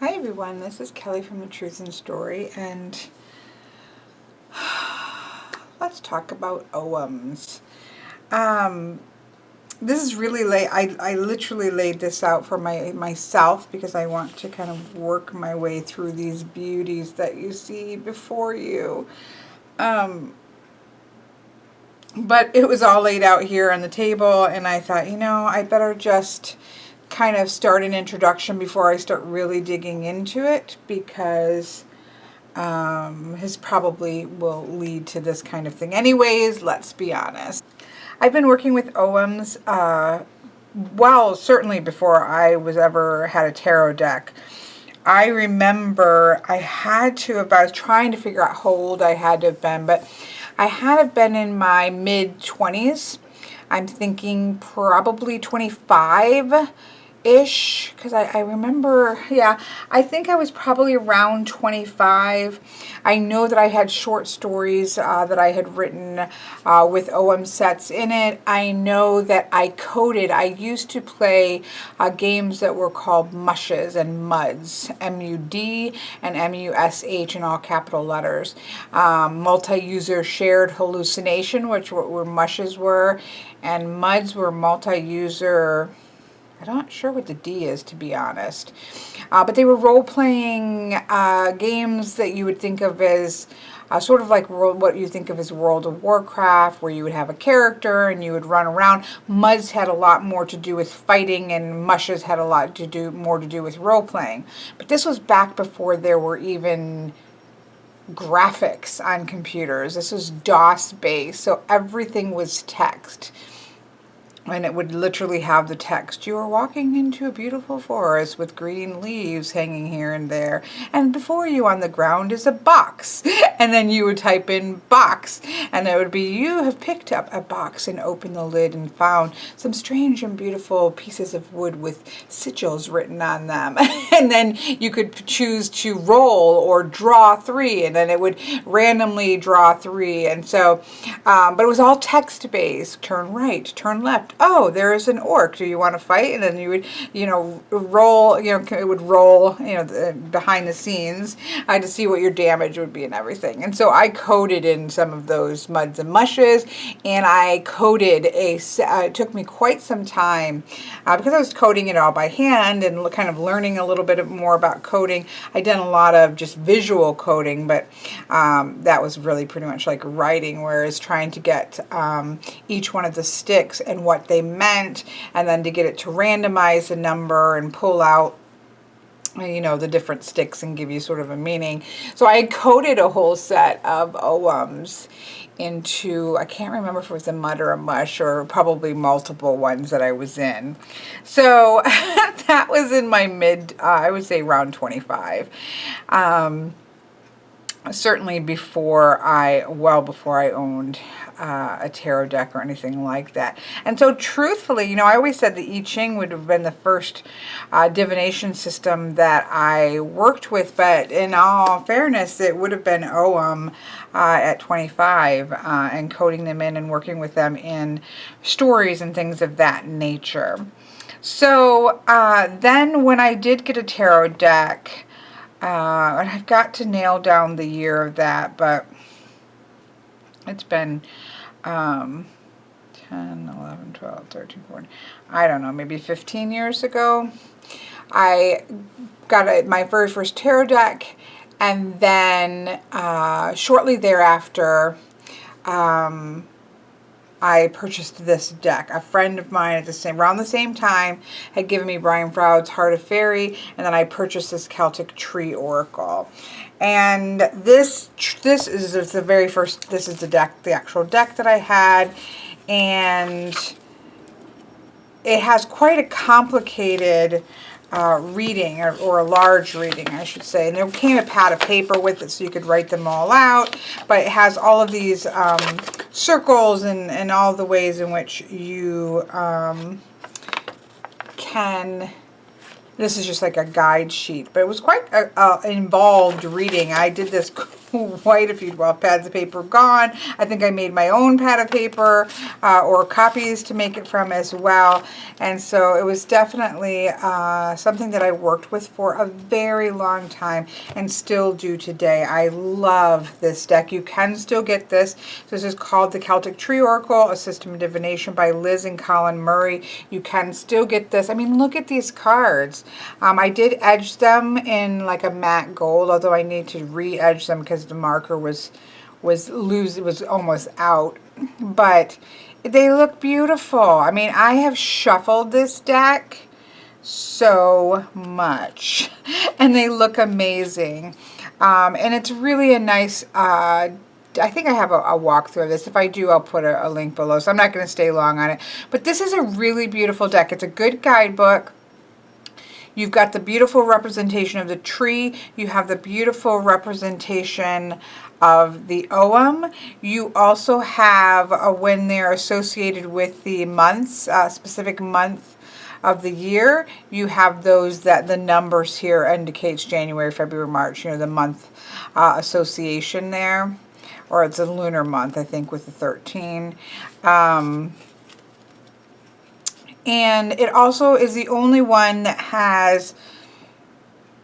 Hi everyone, this is Kelly from The Truth and Story, and let's talk about Oghams. This is really late. I literally laid this out for myself because I want to kind of work my way through these beauties that you see before you. But it was all laid out here on the table, and I thought, I better just kind of start an introduction before I start really digging into it, because his probably will lead to this kind of thing. Anyways, let's be honest. I've been working with Oghams, well, certainly before I was ever had a tarot deck. I remember I was trying to figure out how old I had to have been, but I had to have been in my mid-20s. I'm thinking probably 25-ish, because I remember, I think I was probably around 25. I know that I had short stories that I had written with Ogham sets in it. I know that I used to play games that were called mushes and muds, M-U-D and M-U-S-H in all capital letters. Multi-user shared hallucination, which were mushes were, and muds were multi-user. I'm not sure what the D is, to be honest. But they were role-playing games that you would think of as sort of like what you think of as World of Warcraft, where you would have a character and you would run around. Muds had a lot more to do with fighting, and mushes had a lot more to do with role-playing. But this was back before there were even graphics on computers. This was DOS-based, so everything was text. And it would literally have the text, "You are walking into a beautiful forest with green leaves hanging here and there. And before you on the ground is a box." And then you would type in box. And it would be, "You have picked up a box and opened the lid and found some strange and beautiful pieces of wood with sigils written on them." And then you could choose to roll or draw 3. And then it would randomly draw 3. And so, but it was all text-based. Turn right, turn left. "Oh, there is an orc. Do you want to fight?" And then you would, roll, it would roll, behind the scenes to see what your damage would be and everything. And so I coded in some of those muds and mushes, and I coded it took me quite some time because I was coding it all by hand and kind of learning a little bit more about coding. I done a lot of just visual coding, but that was really pretty much like writing, whereas trying to get each one of the sticks and what they meant, and then to get it to randomize a number and pull out the different sticks and give you sort of a meaning. So I coded a whole set of Oghams into, I can't remember if it was a mud or a mush, or probably multiple ones that I was in. So that was in my I would say around 25. Certainly before I owned a tarot deck or anything like that. And so truthfully, I always said the I Ching would have been the first divination system that I worked with, but in all fairness, it would have been Ogham at 25 and coding them in and working with them in stories and things of that nature. So then when I did get a tarot deck, and I've got to nail down the year of that, but it's been 10, 11, 12, 13, 14, I don't know, maybe 15 years ago. I got my very first tarot deck, and then shortly thereafter, I purchased this deck. A friend of mine around the same time had given me Brian Froud's Heart of Fairy, and then I purchased this Celtic Trio Oracle. And this is the very first. This is the deck, the actual deck that I had, and it has quite a complicated reading, or a large reading, I should say. And there came a pad of paper with it so you could write them all out. But it has all of these circles and all the ways in which you can. This is just like a guide sheet, but it was quite an involved reading. I did this quite a few pads of paper gone. I think I made my own pad of paper or copies to make it from as well. And so it was definitely something that I worked with for a very long time and still do today. I love this deck. You can still get this. This is called the Celtic Trio Oracle, A System of Divination by Liz and Colin Murray. You can still get this. I mean, look at these cards. I did edge them in like a matte gold, although I need to re-edge them because the marker was loose. It was almost out. But they look beautiful. I mean, I have shuffled this deck so much and they look amazing. And it's really a nice I think I have a walkthrough of this. If I do, I'll put a link below. So I'm not going to stay long on it. But this is a really beautiful deck. It's a good guidebook. You've got the beautiful representation of the tree. You have the beautiful representation of the Ogham. You also have when they're associated with the months, specific month of the year, you have those that the numbers here indicates January, February, March, you know, the month association there. Or it's a lunar month, I think, with the 13. And it also is the only one that has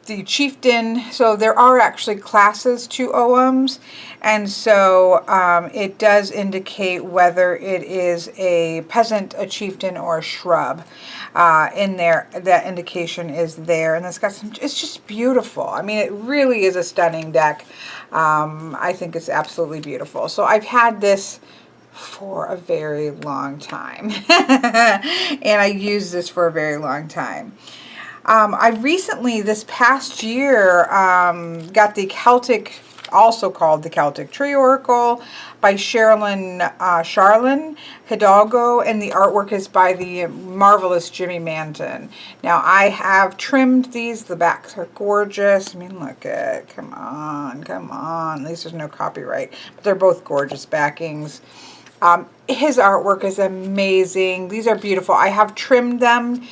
the chieftain. So there are actually classes to Oghams, and so it does indicate whether it is a peasant, a chieftain, or a shrub in there. That indication is there, and it's got some. It's just beautiful. I mean, it really is a stunning deck. I think it's absolutely beautiful. So I've had this for a very long time and I used this for a very long time. I recently, this past year, got the Celtic, also called the Celtic Trio Oracle by Charlene Hidalgo, and the artwork is by the marvelous Jimmy Manton. Now I have trimmed these. The backs are gorgeous. I mean, look at, come on, come on. At least there's no copyright, but they're both gorgeous backings. His artwork is amazing. These are beautiful. I have trimmed them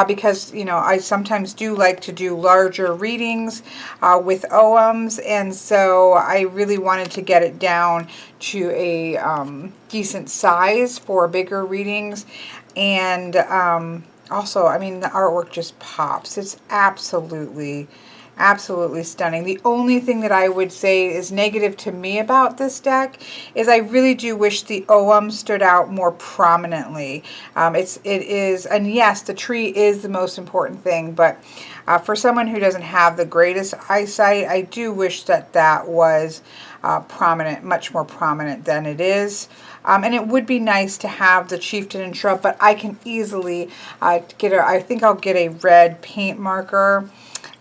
because, you know, I sometimes do like to do larger readings with Oghams, and so I really wanted to get it down to a decent size for bigger readings. And also, I mean, the artwork just pops. It's absolutely stunning. The only thing that I would say is negative to me about this deck is I really do wish the Ogham stood out more prominently. It is, and yes, the tree is the most important thing, but for someone who doesn't have the greatest eyesight, I do wish that that was prominent, much more prominent than it is. And it would be nice to have the chieftain and shrub, but I can easily get I think I'll get a red paint marker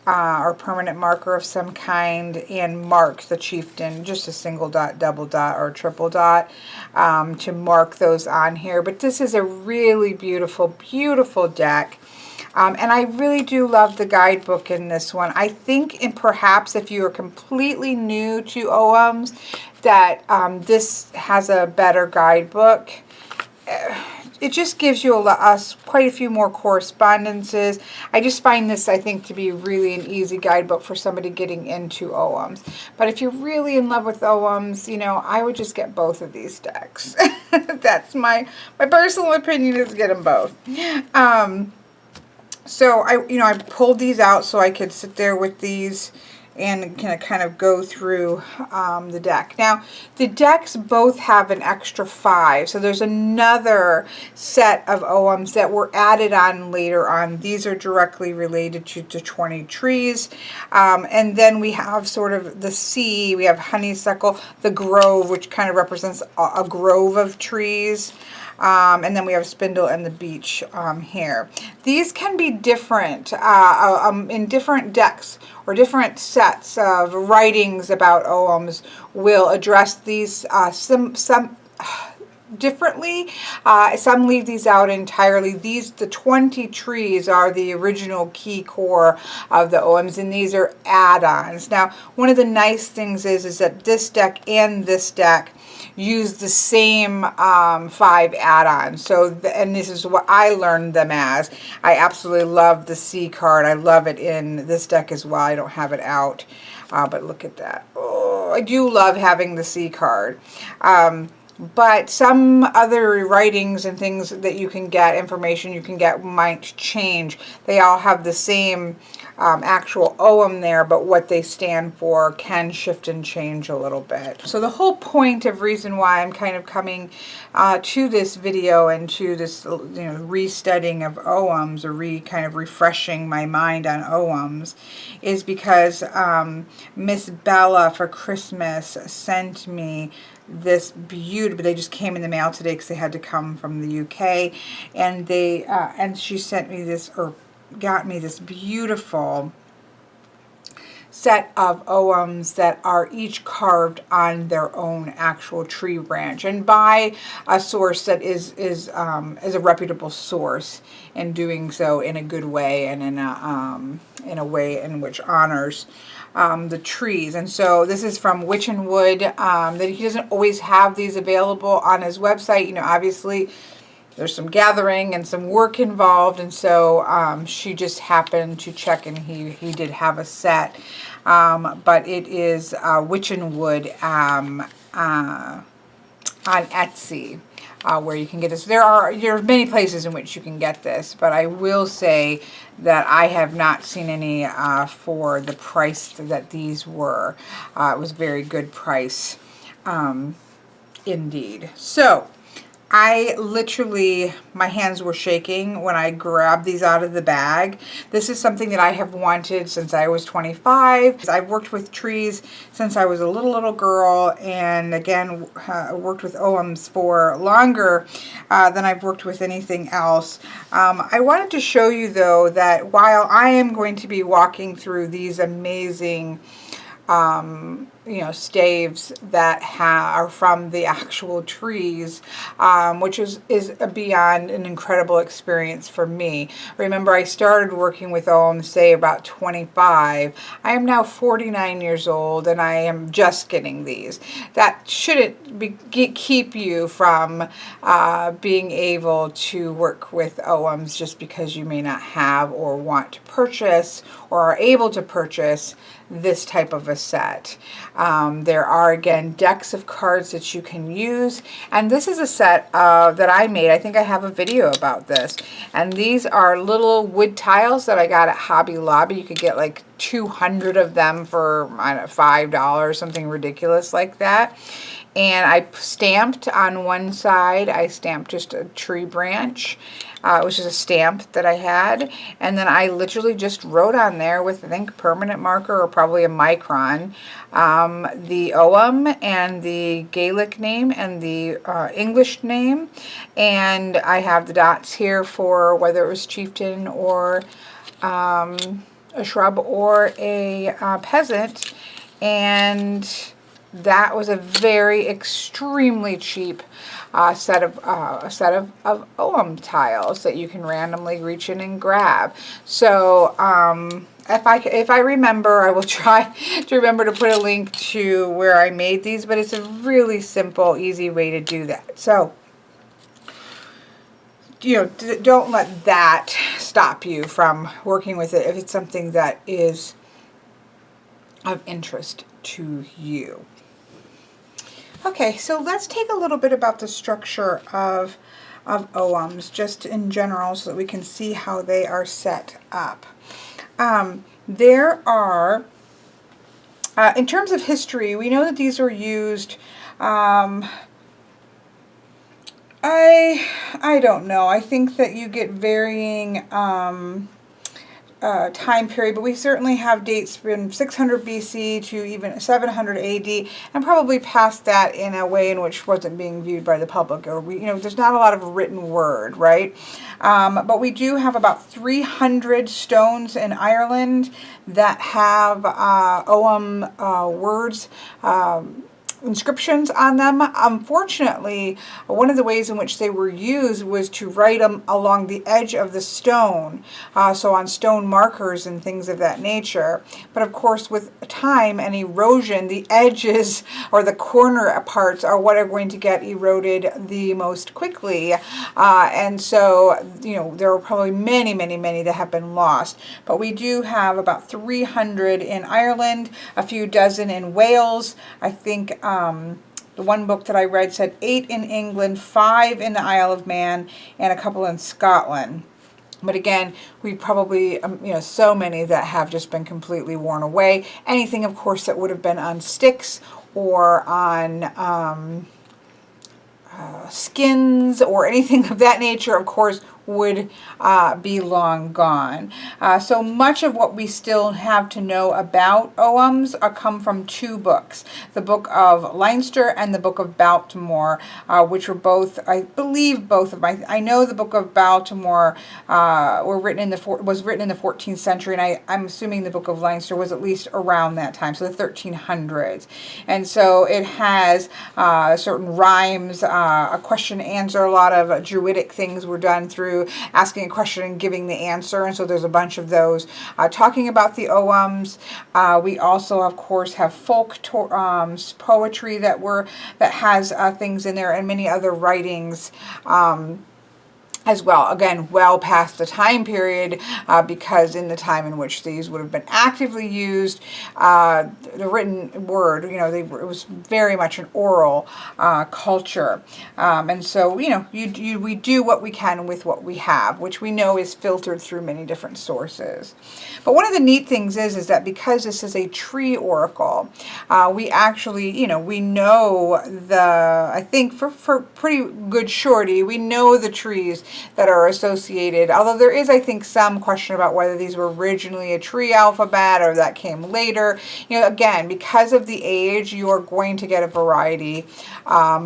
or permanent marker of some kind and mark the chieftain, just a single dot, double dot, or triple dot to mark those on here. But this is a really beautiful, beautiful deck. And I really do love the guidebook in this one. I think, and perhaps if you are completely new to Oghams, that this has a better guidebook. It just gives you quite a few more correspondences. I just find this, I think, to be really an easy guidebook for somebody getting into Oghams. But if you're really in love with Oghams, you know, I would just get both of these decks. That's my personal opinion, is get them both. So I pulled these out so I could sit there with these and kind of go through the deck. Now, the decks both have an extra 5, so there's another set of Oghams that were added on later on. These are directly related to 20 trees. And then we have sort of the sea, we have honeysuckle, the grove, which kind of represents a grove of trees. And then we have Spindle and the beach here. These can be different in different decks or different sets of writings about Oghams will address these some differently. Some leave these out entirely. The 20 trees are the original key core of the Oghams, and these are add-ons. Now, one of the nice things is that this deck and this deck use the same 5 add-ons. So, and this is what I learned them as. I absolutely love the C card. I love it in this deck as well. I don't have it out, but look at that. Oh, I do love having the C card. But some other writings and things that you can get, information you can get, might change. They all have the same actual Ogham there, but what they stand for can shift and change a little bit. So the whole point of reason why I'm kind of coming to this video and to this, restudying of Oghams, or kind of refreshing my mind on Oghams, is because Miss Bella for Christmas sent me this beautiful, they just came in the mail today because they had to come from the UK, and they and she sent me this, or got me this beautiful set of Oghams that are each carved on their own actual tree branch, and by a source that is a reputable source, and doing so in a good way, and in a way in which honors the trees. And so this is from Witch and Wood. That he doesn't always have these available on his website. Obviously there's some gathering and some work involved, and so she just happened to check, and he did have a set. But it is Witch and Wood on Etsy. Where you can get this. There are many places in which you can get this, but I will say that I have not seen any for the price that these were. It was a very good price indeed. So I literally, my hands were shaking when I grabbed these out of the bag. This is something that I have wanted since I was 25. I've worked with trees since I was a little girl, and again, worked with Oghams for longer than I've worked with anything else. I wanted to show you, though, that while I am going to be walking through these amazing staves that are from the actual trees, which is beyond an incredible experience for me. Remember, I started working with Ogham, say, about 25. I am now 49 years old, and I am just getting these. That shouldn't keep you from being able to work with Oghams just because you may not have, or want to purchase, or are able to purchase this type of a set. There are, again, decks of cards that you can use, and this is a set that I made. I think I have a video about this, and these are little wood tiles that I got at Hobby Lobby. You could get like 200 of them for, I don't know, $5, something ridiculous like that. And I stamped on one side, I stamped just a tree branch, which is a stamp that I had. And then I literally just wrote on there with, I think, permanent marker, or probably a micron, the Ogham and the Gaelic name and the English name. And I have the dots here for whether it was chieftain, or a shrub, or a peasant. And that was a very extremely cheap set of Ogham tiles that you can randomly reach in and grab. So if I remember, I will try to remember to put a link to where I made these, but it's a really simple, easy way to do that. So don't let that stop you from working with it if it's something that is of interest to you. Okay, so let's take a little bit about the structure of Oghams, just in general, so that we can see how they are set up. There are, in terms of history, we know that these were used, I don't know, I think that you get varying time period, but we certainly have dates from 600 BC to even 700 AD, and probably past that in a way in which wasn't being viewed by the public, or there's not a lot of written word, right? But we do have about 300 stones in Ireland that have Ogham words inscriptions on them. Unfortunately, one of the ways in which they were used was to write them along the edge of the stone, so on stone markers and things of that nature. But of course, with time and erosion, the edges or the corner parts are what are going to get eroded the most quickly. And so, there are probably many, many, many that have been lost. But we do have about 300 in Ireland, a few dozen in Wales. I think the one book that I read said 8 in England, 5 in the Isle of Man, and a couple in Scotland. But again, we probably, so many that have just been completely worn away. Anything, of course, that would have been on sticks or on skins or anything of that nature, of course, would be long gone. So much of what we still have to know about Oghams come from 2 books, the Book of Leinster and the Book of Baltimore, which were both, I believe, both of my. I know the Book of Baltimore was written in the 14th century, and I'm assuming the Book of Leinster was at least around that time, so the 1300s. And so it has certain rhymes, a question and answer. A lot of Druidic things were done through asking a question and giving the answer, and so there's a bunch of those talking about the Oghams. We also, of course, have folk poetry that has things in there, and many other writings as well. Again, well past the time period, because in the time in which these would have been actively used, the written word, it was very much an oral culture. And so, we do what we can with what we have, which we know is filtered through many different sources. But one of the neat things is that because this is a tree oracle, we actually, we know I think for pretty good surety, we know the trees that are associated, although there is, I think, some question about whether these were originally a tree alphabet or that came later. Again, because of the age, you are going to get a variety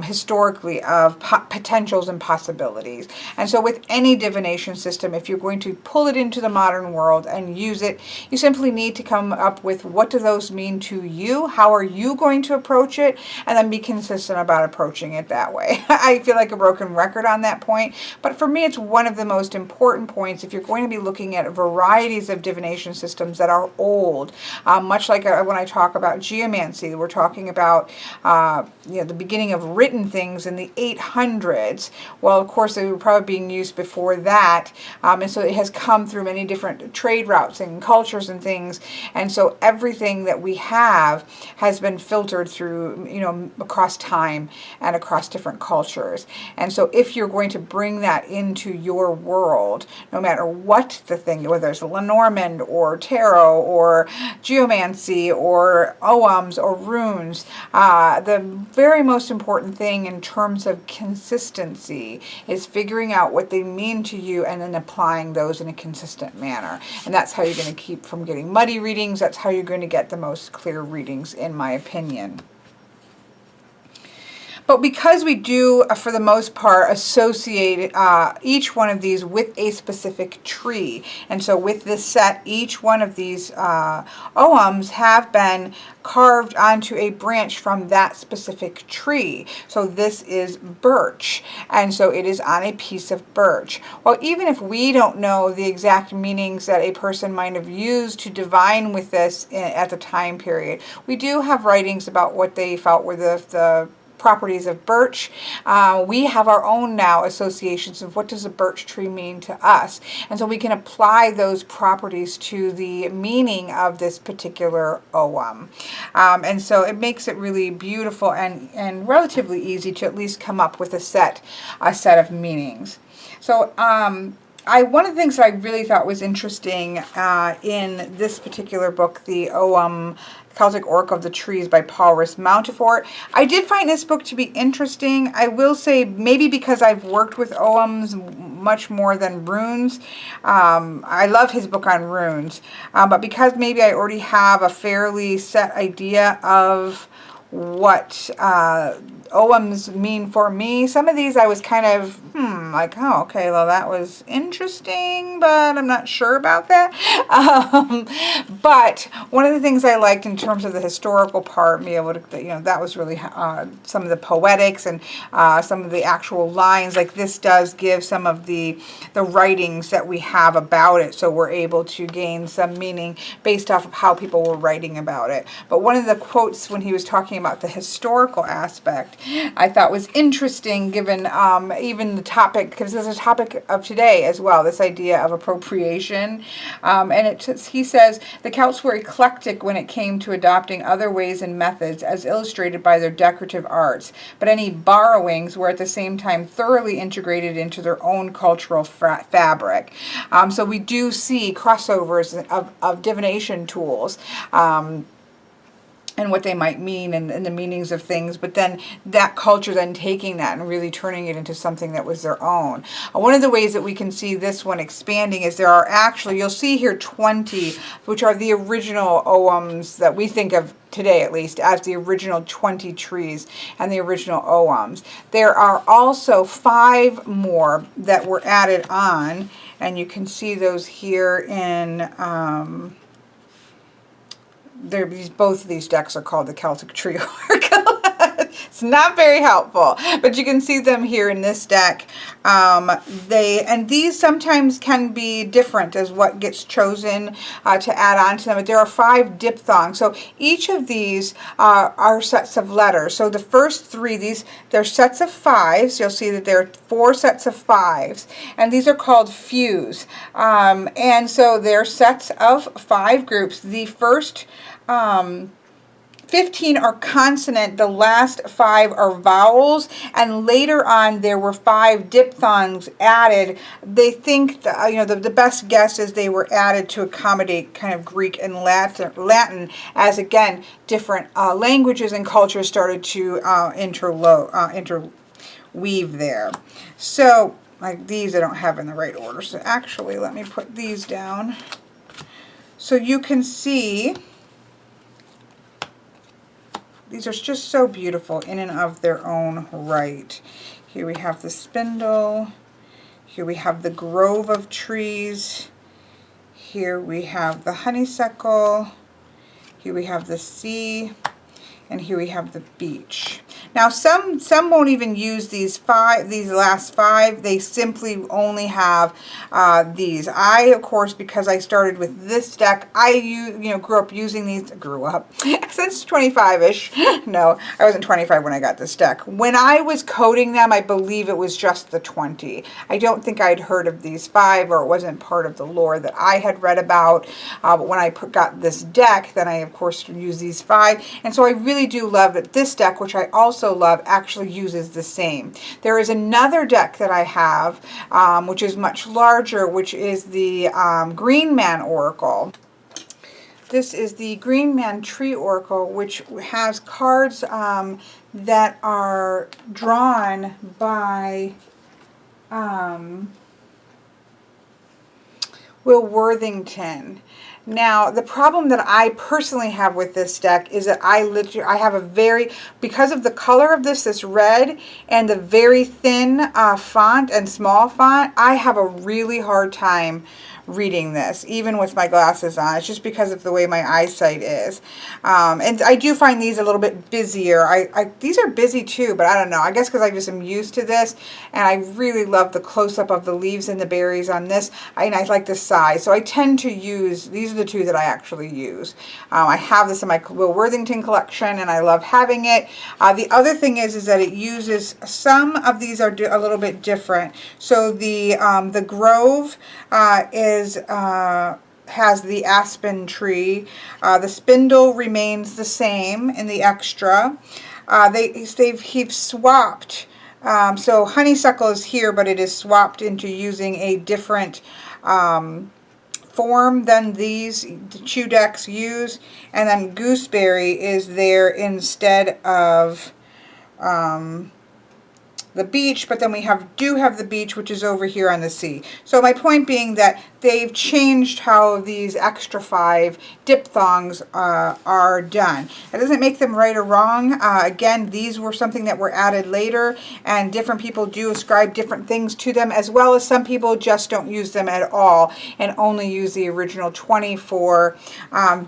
historically of potentials and possibilities. And so with any divination system, if you're going to pull it into the modern world and use it, you simply need to come up with, what do those mean to you? How are you going to approach it? And then be consistent about approaching it that way. I feel like a broken record on that point, but for me, it's one of the most important points if you're going to be looking at varieties of divination systems that are old. Much like when I talk about geomancy, we're talking about the beginning of written things in the 800s. Well, of course, they were probably being used before that, and so it has come through many different trade routes and cultures and things. And so everything that we have has been filtered through, across time and across different cultures. And so if you're going to bring that into your world, no matter what the thing, whether it's Lenormand or tarot or geomancy or Oghams or runes, the very most important thing in terms of consistency is figuring out what they mean to you and then applying those in a consistent manner. And that's how you're going to keep from getting muddy readings. That's how you're going to get the most clear readings, in my opinion. But because we do, for the most part, associate each one of these with a specific tree, and so with this set, each one of these Oghams have been carved onto a branch from that specific tree. So this is birch, and so it is on a piece of birch. Well, even if we don't know the exact meanings that a person might have used to divine with this at the time period, we do have writings about what they felt were the properties of birch. We have our own now associations of what does a birch tree mean to us, and so we can apply those properties to the meaning of this particular Ogham. And so it makes it really beautiful and relatively easy to at least come up with a set of meanings. So one of the things that I really thought was interesting in this particular book, the Ogham Celtic Oracle of the Trees by Paul Rhys-Mountfort, I did find this book to be interesting. I will say, maybe because I've worked with Oghams much more than runes. I love his book on runes, but because maybe I already have a fairly set idea of what Oghams mean for me. Some of these I was kind of, like, oh, okay, well, that was interesting, but I'm not sure about that. But one of the things I liked in terms of the historical part, be able to, that was really some of the poetics and some of the actual lines. Like this does give some of the writings that we have about it, so we're able to gain some meaning based off of how people were writing about it. But one of the quotes when he was talking about the historical aspect, I thought was interesting, given even the topic, because there's a topic of today as well, this idea of appropriation. And he says, the Celts were eclectic when it came to adopting other ways and methods as illustrated by their decorative arts, but any borrowings were at the same time thoroughly integrated into their own cultural fabric. So we do see crossovers of divination tools. And what they might mean and the meanings of things, but then that culture then taking that and really turning it into something that was their own. One of the ways that we can see this one expanding is there are actually, you'll see here 20, which are the original Oghams that we think of today at least as the original 20 trees and the original Oghams. There are also 5 more that were added on, and you can see those here in both of these decks are called the Celtic Trio. It's not very helpful, but you can see them here in this deck. And these sometimes can be different as what gets chosen to add on to them. But there are 5 diphthongs, so each of these are sets of letters. So the first 3, they're sets of 5s. You'll see that there are 4 sets of 5s, and these are called fews. And so they're sets of 5 groups. The first 15 are consonant, the last 5 are vowels, and later on there were 5 diphthongs added. They think the best guess is they were added to accommodate kind of Greek and Latin as, again, different languages and cultures started to interweave there. So like these I don't have in the right order, so actually let me put these down so you can see. These are just so beautiful in and of their own right. Here we have the spindle. Here we have the grove of trees. Here we have the honeysuckle. Here we have the sea. And here we have the beach. Now some won't even use these last 5. They simply only have these. I, of course, because I started with this deck, I grew up using these. Grew up since 25-ish. No, I wasn't 25 when I got this deck. When I was coding them, I believe it was just the 20. I don't think I'd heard of these 5, or it wasn't part of the lore that I had read about. But when I got this deck, then I, of course, used these 5. And so I really do love that this deck, which I also love, actually uses the same. There is another deck that I have, which is much larger, which is the Green Man Oracle. This is the Green Man Tree Oracle, which has cards that are drawn by Will Worthington. Now, the problem that I personally have with this deck is that I have because of the color of this red, and the very thin font and small font, I have a really hard time reading this, even with my glasses on. It's just because of the way my eyesight is. And I do find these a little bit busier. These are busy too, but I don't know. I guess because I just am used to this, and I really love the close-up of the leaves and the berries on this. And I like the size. So I tend to use, these are the 2 that I actually use. I have this in my Will Worthington collection, and I love having it. The other thing is that it uses, some of these are a little bit different. So the Grove has the Aspen tree. The spindle remains the same in the extra. He've swapped. So honeysuckle is here, but it is swapped into using a different form than these 2 decks use. And then gooseberry is there instead of the beach, but then we do have the beach, which is over here on the sea. So my point being that they've changed how these extra 5 diphthongs are done. That doesn't make them right or wrong. Again, these were something that were added later, and different people do ascribe different things to them, as well as some people just don't use them at all and only use the original 20 for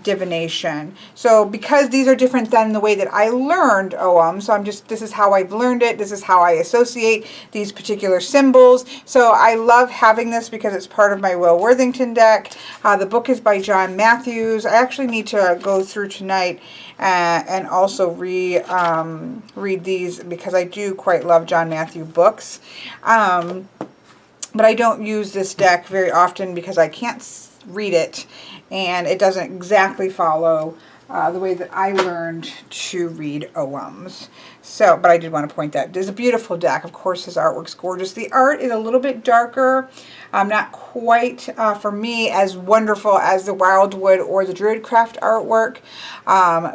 divination. So because these are different than the way that I learned Ogham, so this is how I've learned it, this is how I associate these particular symbols. So I love having this because it's part of my Will Worthington deck. The book is by John Matthews. I actually need to go through tonight and also read these, because I do quite love John Matthew books. But I don't use this deck very often because I can't read it, and it doesn't exactly follow the way that I learned to read Oghams. So, but I did want to point that. There's a beautiful deck. Of course, his artwork's gorgeous. The art is a little bit darker. Not quite, for me, as wonderful as the Wildwood or the Druidcraft artwork.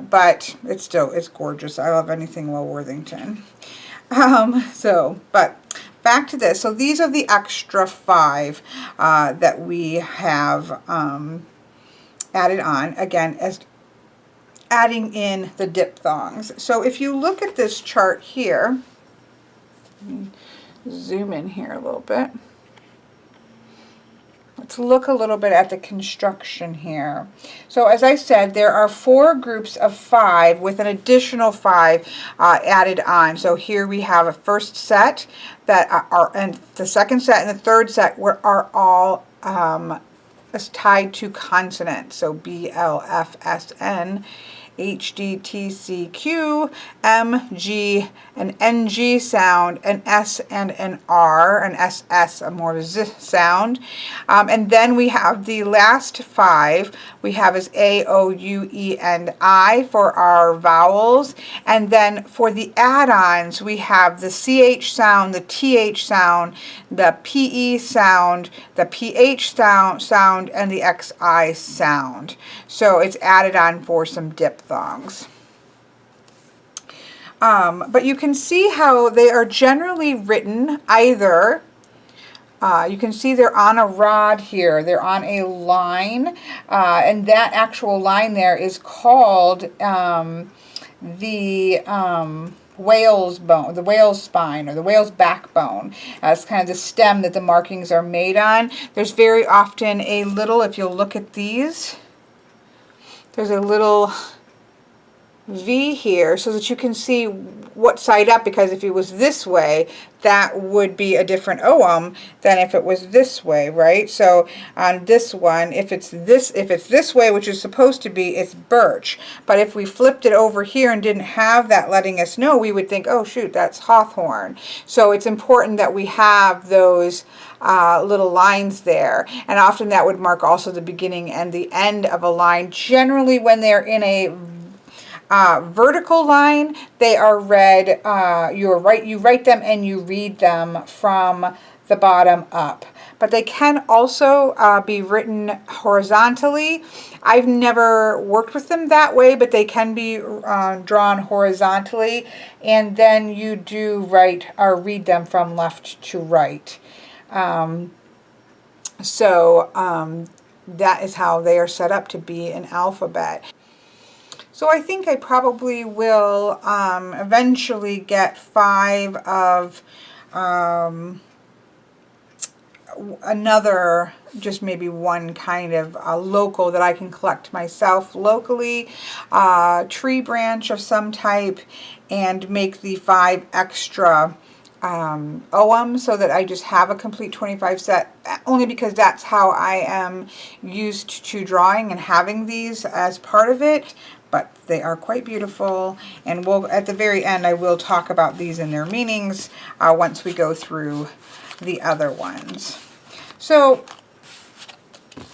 But it's gorgeous. I love anything Will Worthington. But back to this. So these are the extra 5 that we have added on. Again, as adding in the diphthongs. So if you look at this chart here, zoom in here a little bit. Let's look a little bit at the construction here. So as I said, there are 4 groups of 5 with an additional 5 added on. So here we have a first set that are, and the second set and the third set are all tied to consonants. So B, L, F, S, N, H, D, T, C, Q, M, G, an NG sound, an S and an R, an SS, a more Z sound. And then we have the last 5, we have as A, O, U, E, and I for our vowels. And then for the add-ons, we have the CH sound, the TH sound, the PE sound, the PH sound, and the XI sound. So it's added on for some diphthongs. But you can see how they are generally written either, you can see they're on a rod here, they're on a line, and that actual line there is called the whale's bone, the whale's spine, or the whale's backbone. That's kind of the stem that the markings are made on. There's very often a little, if you'll look at these, there's a little V here so that you can see what side up, because if it was this way, that would be a different Ogham than if it was this way, right? So on this one, if it's this way, which is supposed to be, it's Birch. But if we flipped it over here and didn't have that letting us know, we would think, oh shoot, that's Hawthorn. So it's important that we have those little lines there, and often that would mark also the beginning and the end of a line. Generally, when they're in a vertical line, they are read, you write them and you read them from the bottom up. But they can also be written horizontally. I've never worked with them that way, but they can be drawn horizontally, and then you do write or read them from left to right. That is how they are set up to be an alphabet. So I think I probably will eventually get 5 of another, just maybe one kind of local that I can collect myself locally, tree branch of some type, and make the 5 extra Oghams, so that I just have a complete 25 set, only because that's how I am used to drawing and having these as part of it. But they are quite beautiful, and at the very end I will talk about these and their meanings once we go through the other ones. So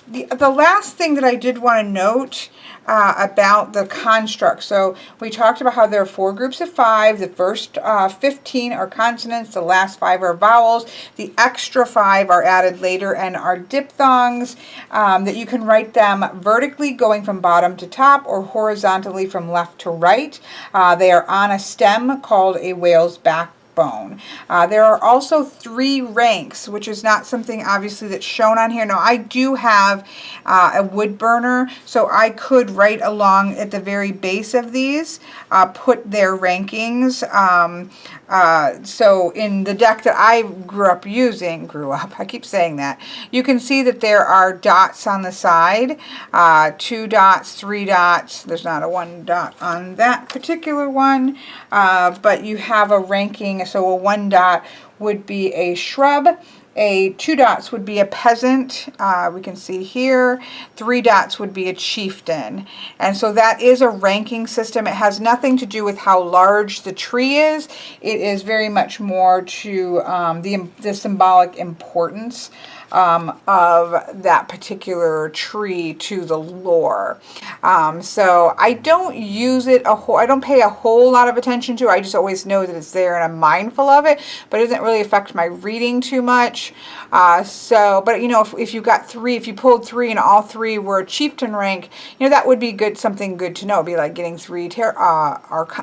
the last thing that I did want to note about the construct. So we talked about how there are 4 groups of 5. The first 15 are consonants, the last 5 are vowels. The extra 5 are added later and are diphthongs, that you can write them vertically going from bottom to top, or horizontally from left to right. They are on a stem called a whale's backbone. There are also 3 ranks, which is not something obviously that's shown on here. Now I do have a wood burner, so I could right along at the very base of these put their rankings. So in the deck that I I keep saying that, you can see that there are dots on the side, 2 dots, 3 dots. There's not a 1 dot on that particular one, but you have a ranking. So a 1 dot would be a shrub. 2 dots would be a peasant, we can see here. 3 dots would be a chieftain. And so that is a ranking system. It has nothing to do with how large the tree is. It is very much more to the symbolic importance of that particular tree to the lore. So I don't use it I don't pay a whole lot of attention to it. I just always know that it's there and I'm mindful of it, but it doesn't really affect my reading too much. But you know, if you got 3, if you pulled 3 and all 3 were chieftain rank, you know, that would be something good to know. It'd be like getting 3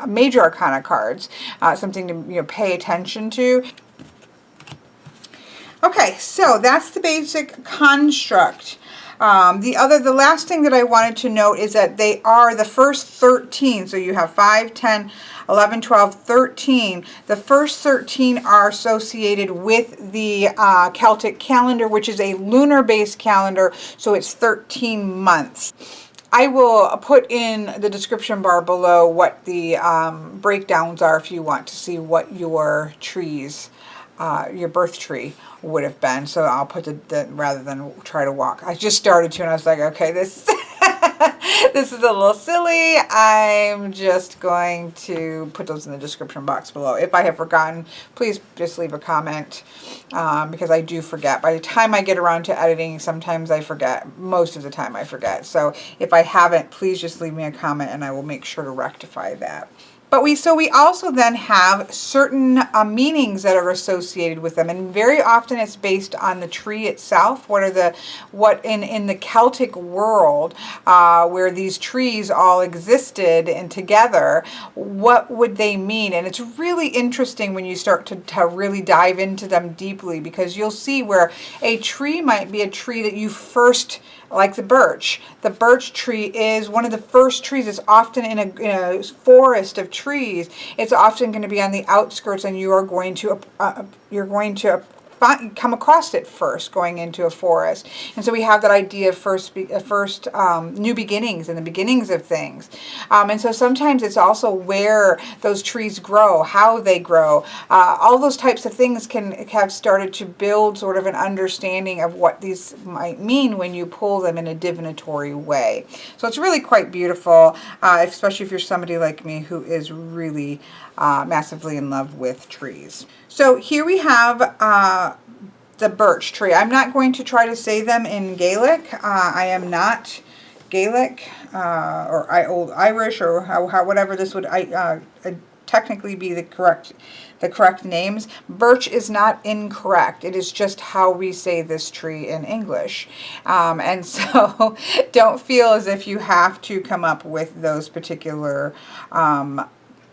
major arcana cards, something to pay attention to. Okay, so that's the basic construct. The last thing that I wanted to note is that they are the first 13. So you have 5, 10, 11, 12, 13. The first 13 are associated with the Celtic calendar, which is a lunar-based calendar, so it's 13 months. I will put in the description bar below what the breakdowns are if you want to see what your trees, your birth tree would have been. So I'll put the rather than try to walk. I just started to and I was like, okay, this this is a little silly. I'm just going to put those in the description box below. If I have forgotten, please just leave a comment because I do forget. By the time I get around to editing, sometimes I forget. Most of the time I forget. So if I haven't, please just leave me a comment and I will make sure to rectify that. But we also then have certain meanings that are associated with them, and very often it's based on the tree itself. What in the Celtic world, where these trees all existed and together, what would they mean? And it's really interesting when you start to really dive into them deeply, because you'll see where a tree might be a tree that you first, like the birch. The birch tree is one of the first trees. It's often in a forest of trees. It's often going to be on the outskirts, and you're going to come across it first going into a forest. And so we have that idea of first new beginnings and the beginnings of things. And so sometimes it's also where those trees grow, how they grow. All those types of things can have started to build sort of an understanding of what these might mean when you pull them in a divinatory way. So it's really quite beautiful, especially if you're somebody like me who is really massively in love with trees. So here we have the birch tree. I'm not going to try to say them in Gaelic. I am not Gaelic or Old Irish, or whatever this would technically be the correct names. Birch is not incorrect. It is just how we say this tree in English. And so don't feel as if you have to come up with those particular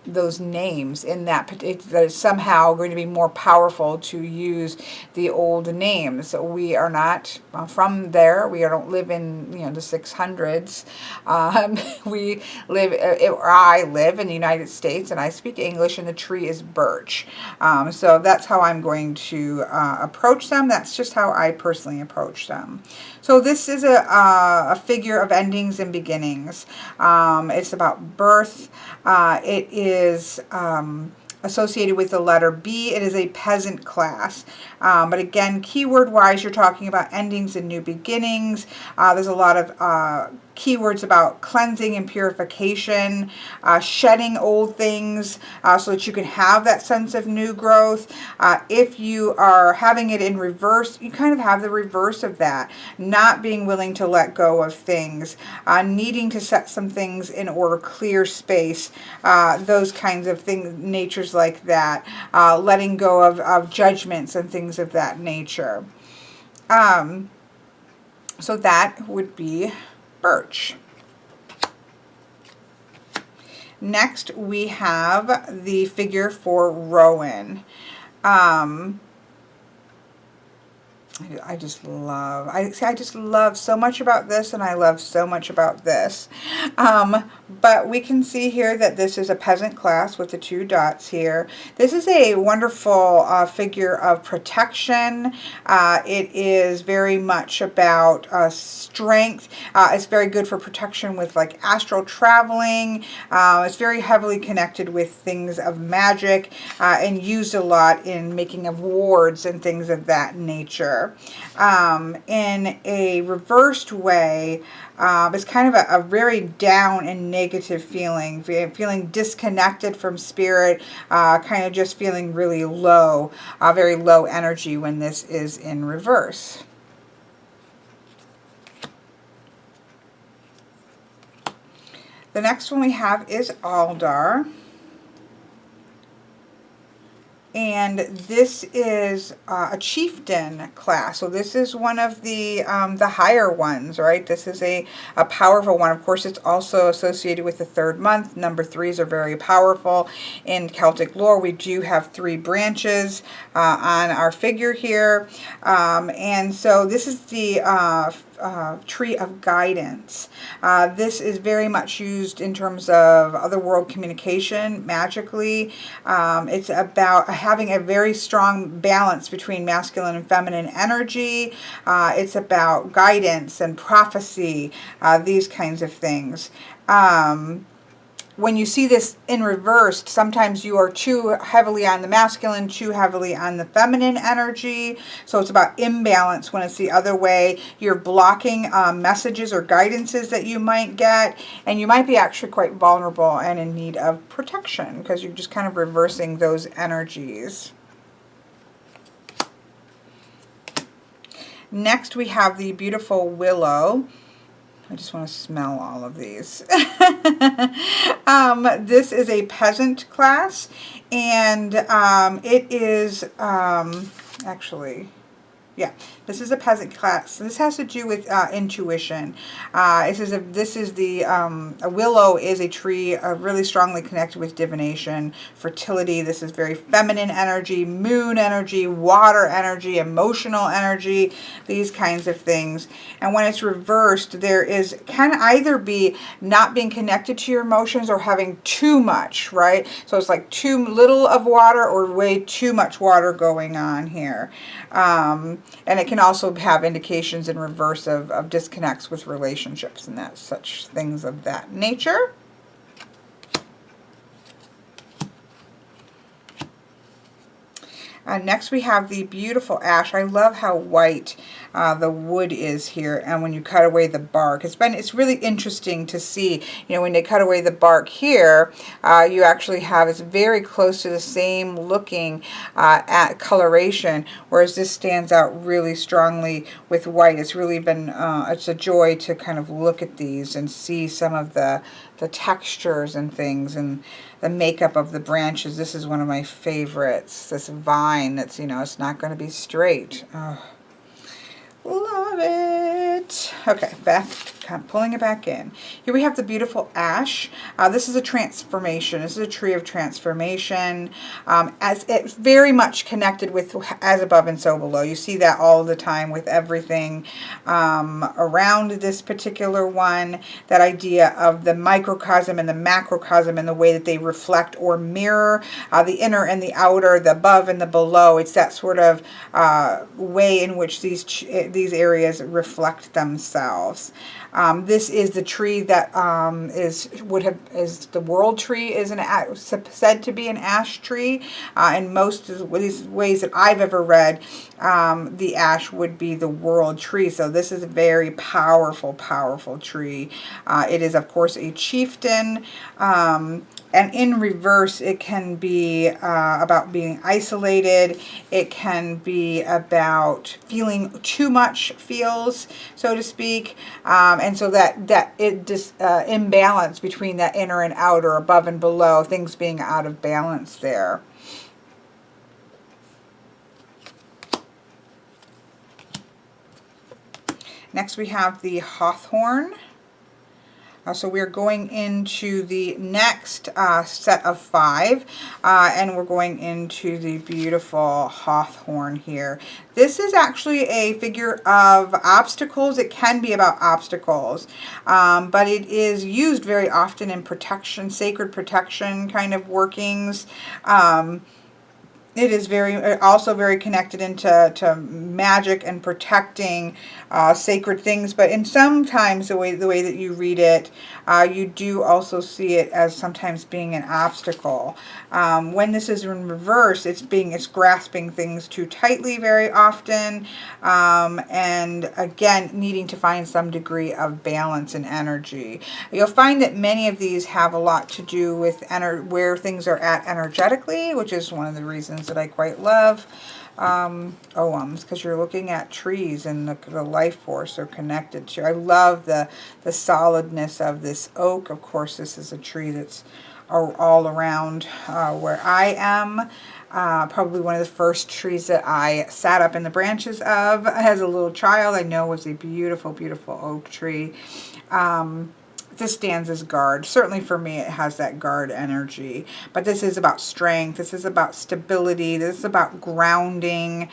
those names in that it's somehow going to be more powerful to use the old names. We are not from there. We don't live in the 600s. I live in the United States and I speak English, and the tree is birch. So that's how I'm going to approach them. That's just how I personally approach them. So this is a figure of endings and beginnings. It's about birth. It is associated with the letter B. It is a peasant class. But again, keyword-wise, you're talking about endings and new beginnings. There's a lot of keywords about cleansing and purification, shedding old things so that you can have that sense of new growth. If you are having it in reverse, you kind of have the reverse of that. Not being willing to let go of things, needing to set some things in order, clear space, those kinds of things, natures like that, letting go of judgments and things of that nature. So that would be birch. Next, we have the figure for Rowan. I just love, I just love so much about this, and I love so much about this. But we can see here that this is a peasant class with the 2 dots here. This is a wonderful figure of protection. It is very much about strength. It's very good for protection with like astral traveling. It's very heavily connected with things of magic and used a lot in making of wards and things of that nature. In a reversed way, it's kind of a very down and negative feeling, feeling disconnected from spirit, kind of just feeling really low, very low energy when this is in reverse. The next one we have is Alder. And this is a chieftain class. So this is one of the higher ones, right? This is a powerful one. Of course, it's also associated with the 3rd month. Number 3s are very powerful. In Celtic lore, we do have 3 branches on our figure here. And so this is the tree of guidance. This is very much used in terms of otherworld communication, magically. It's about having a very strong balance between masculine and feminine energy. It's about guidance and prophecy, these kinds of things. When you see this in reversed, sometimes you are too heavily on the masculine, too heavily on the feminine energy. So it's about imbalance when it's the other way. You're blocking messages or guidances that you might get, and you might be actually quite vulnerable and in need of protection because you're just kind of reversing those energies. Next, we have the beautiful Willow. I just want to smell all of these. This is a peasant class, and it is actually, yeah, this is a peasant class. This has to do with intuition. This is the a willow is a tree really strongly connected with divination, fertility. This is very feminine energy, moon energy, water energy, emotional energy, these kinds of things. And when it's reversed, there is can either be not being connected to your emotions or having too much, right? So it's like too little of water or way too much water going on here. And it can also have indications in reverse of disconnects with relationships and that such things of that nature. Next we have the beautiful ash. I love how white the wood is here, and when you cut away the bark, it's really interesting to see. You know, when they cut away the bark here, you actually have it's very close to the same looking at coloration, whereas this stands out really strongly with white. It's really been it's a joy to kind of look at these and see some of the textures and things and the makeup of the branches. This is one of my favorites. This vine that's, you know, it's not going to be straight. Oh, love it. Okay, back, kind of pulling it back in. Here we have the beautiful ash. This is a transformation. This is a tree of transformation. As it's very much connected with as above and so below. You see that all the time with everything around this particular one. That idea of the microcosm and the macrocosm and the way that they reflect or mirror the inner and the outer, the above and the below. It's that sort of way in which these areas reflect themselves. This is the tree that is the world tree, is said to be an ash tree. In most of these ways that I've ever read, the ash would be the world tree. So this is a very powerful, powerful tree. It is, of course, a chieftain. And in reverse, it can be about being isolated. It can be about feeling too much feels, so to speak. And so that imbalance between that inner and outer, above and below, things being out of balance there. Next we have the Hawthorn. So we're going into the next set of 5, and we're going into the beautiful Hawthorn here. This is actually a figure of obstacles. It can be about obstacles, but it is used very often in protection, sacred protection kind of workings. It is also very connected into magic and protecting sacred things. But in sometimes the way that you read it, you do also see it as sometimes being an obstacle. When this is in reverse, it's grasping things too tightly very often, and again needing to find some degree of balance and energy. You'll find that many of these have a lot to do with where things are at energetically, which is one of the reasons that I quite love Oghams, because you're looking at trees and the life force are connected to. I love the solidness of this oak. Of course, this is a tree that's all around where I am. Probably one of the first trees that I sat up in the branches of as a little child. I know was a beautiful, beautiful oak tree. This stands as guard. Certainly for me, it has that guard energy. But this is about strength. This is about stability. This is about grounding.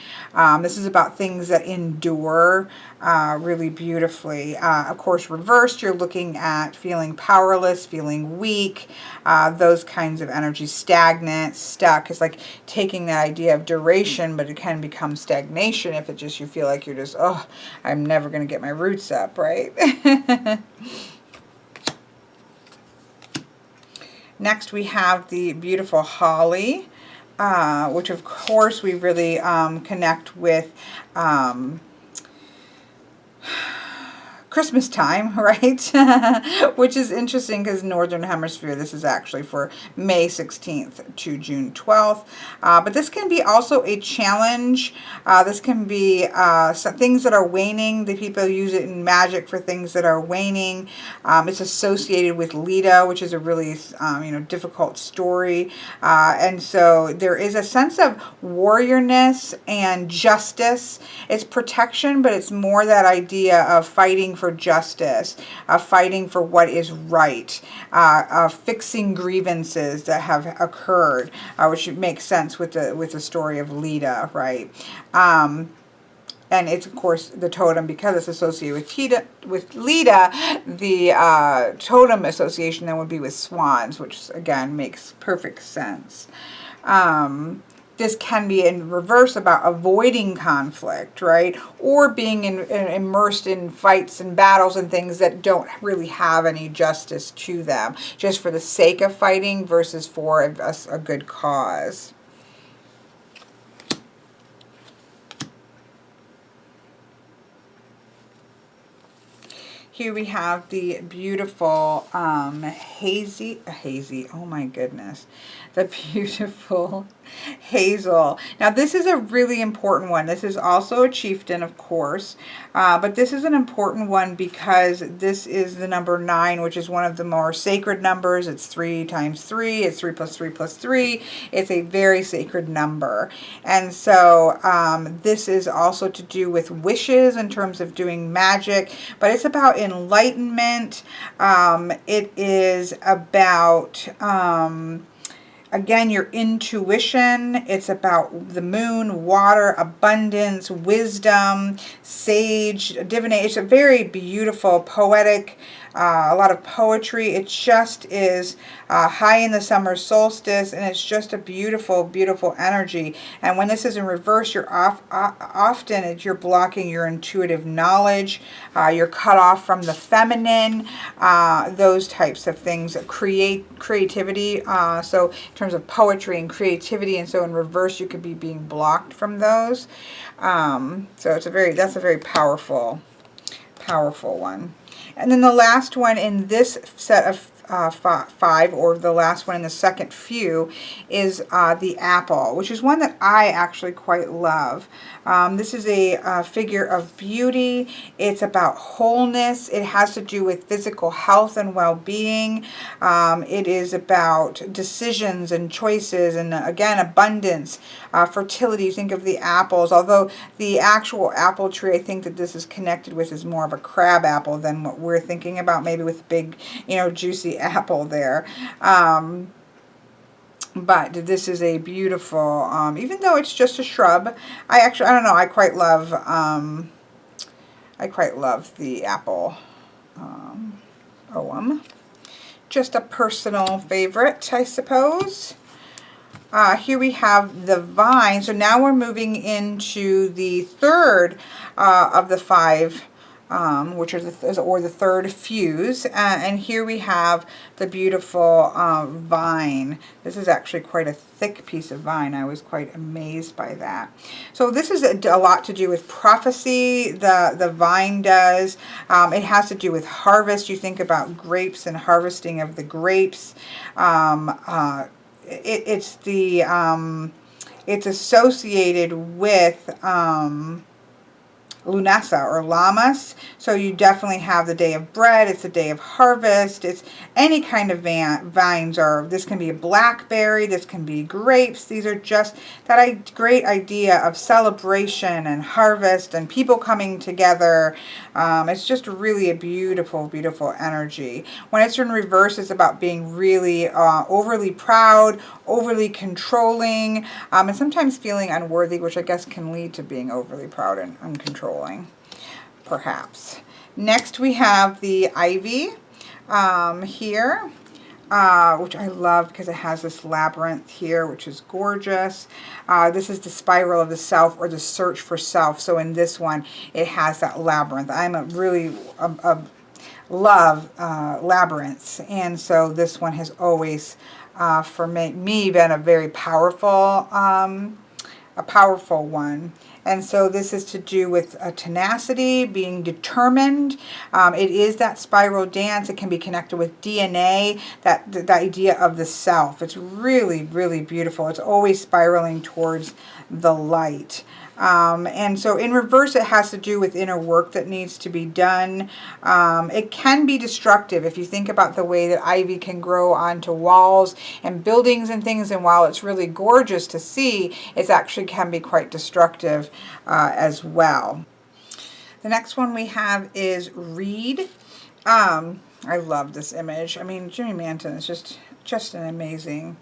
This is about things that endure really beautifully. Of course, reversed, you're looking at feeling powerless, feeling weak, those kinds of energies. Stagnant, stuck. It's like taking that idea of duration, but it can become stagnation if you feel like you're just, oh, I'm never going to get my roots up, right? Next, we have the beautiful holly, which of course we really connect with Christmas time, right? Which is interesting because Northern Hemisphere, this is actually for May 16th to June 12th. But this can be also a challenge. This can be some things that are waning. The people use it in magic for things that are waning. It's associated with Leda, which is a really difficult story. And so there is a sense of warriorness and justice. It's protection, but it's more that idea of fighting for justice, fighting for what is right, fixing grievances that have occurred, which makes sense with the story of Leda, right? And it's, of course, the totem, because it's associated with Leda, the totem association then would be with swans, which, again, makes perfect sense. This can be in reverse about avoiding conflict, right? Or being immersed in fights and battles and things that don't really have any justice to them, just for the sake of fighting versus for a good cause. Here we have the beautiful hazy, oh my goodness, the beautiful Hazel. Now this is a really important one. This is also a chieftain, of course, but this is an important one because this is the number 9, which is one of the more sacred numbers. It's 3 times 3. It's 3 plus 3 plus 3. It's a very sacred number. And so this is also to do with wishes in terms of doing magic, but it's about enlightenment. It is about again, your intuition. It's about the moon, water, abundance, wisdom, sage, divination. It's a very beautiful, poetic, a lot of poetry. It just is high in the summer solstice, and it's just a beautiful, beautiful energy. And when this is in reverse, you're often you're blocking your intuitive knowledge. You're cut off from the feminine, those types of things. Creativity. So in terms of poetry and creativity, and so in reverse, you could be being blocked from those. So that's a very powerful one. And then the last one in this set of 5, or the last one in the second few, is the apple, which is one that I actually quite love. This is a figure of beauty. It's about wholeness. It has to do with physical health and well-being. It is about decisions and choices, and again, abundance, fertility. Think of the apples, although the actual apple tree I think that this is connected with is more of a crab apple than what we're thinking about, maybe with big, juicy apple there. But this is a beautiful, even though it's just a shrub, I don't know, I quite love the apple Ogham. Just a personal favorite, I suppose. Here we have the vine. So now we're moving into the third of the 5, which are the third fuse. And here we have the beautiful vine. This is actually quite a thick piece of vine. I was quite amazed by that. So this is a lot to do with prophecy. The vine does. It has to do with harvest. You think about grapes and harvesting of the grapes. It's associated with Lunasa or Lammas. So you definitely have the day of bread. It's the day of harvest. It's any kind of vines, or this can be a blackberry. This can be grapes. These are just that great idea of celebration and harvest and people coming together. It's just really a beautiful, beautiful energy. When it's in reverse, it's about being really overly proud, overly controlling, and sometimes feeling unworthy, which I guess can lead to being overly proud and uncontrolled. Perhaps. Next we have the ivy here, which I love because it has this labyrinth here, which is gorgeous. This is the spiral of the self, or the search for self. So in this one, it has that labyrinth. I'm love labyrinths, and so this one has always, for me, been a very powerful, one. And so this is to do with tenacity, being determined. It is that spiral dance. It can be connected with DNA, the idea of the self. It's really, really beautiful. It's always spiraling towards the light. And so in reverse, it has to do with inner work that needs to be done. It can be destructive if you think about the way that ivy can grow onto walls and buildings and things. And while it's really gorgeous to see, it actually can be quite destructive as well. The next one we have is reed. I love this image. I mean, Jimmy Manton is just an amazing.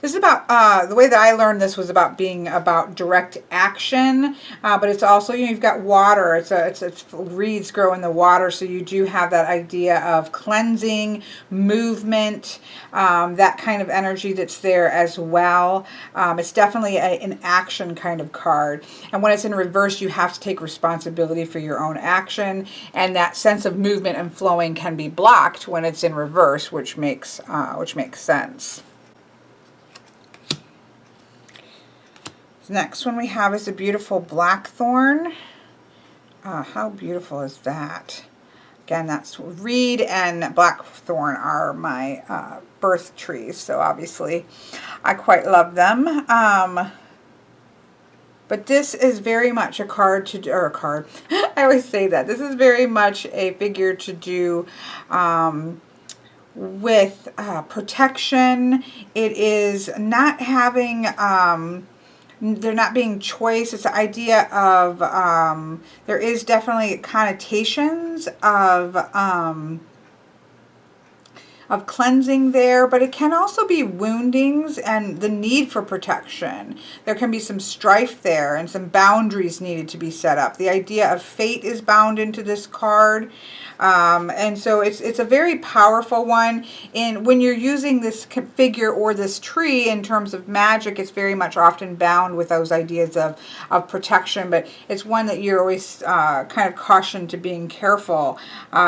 This is about, the way that I learned this was about being about direct action, but it's also, you've got water. It's reeds grow in the water, so you do have that idea of cleansing, movement, that kind of energy that's there as well. It's definitely an action kind of card. And when it's in reverse, you have to take responsibility for your own action, and that sense of movement and flowing can be blocked when it's in reverse, which makes sense. The next one we have is a beautiful Blackthorn. How beautiful is that? Again, that's reed and Blackthorn are my birth trees, so obviously I quite love them. But this is very much a card to do, or a card. I always say that. This is very much a figure to do with protection. It is not having there not being choice. It's the idea of there is definitely connotations of cleansing there, but it can also be woundings and the need for protection. There can be some strife there and some boundaries needed to be set up. The idea of fate is bound into this card. And so it's a very powerful one. And when you're using this figure or this tree in terms of magic, it's very much often bound with those ideas of protection, but it's one that you're always kind of cautioned to being careful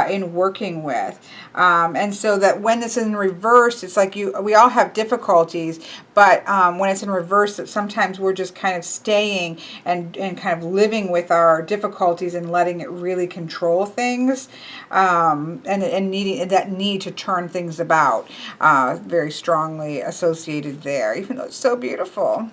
in working with. And so that when this is in reverse, it's like we all have difficulties, but when it's in reverse, sometimes we're just kind of staying and kind of living with our difficulties and letting it really control things, and needing that need to turn things about, very strongly associated there, even though it's so beautiful.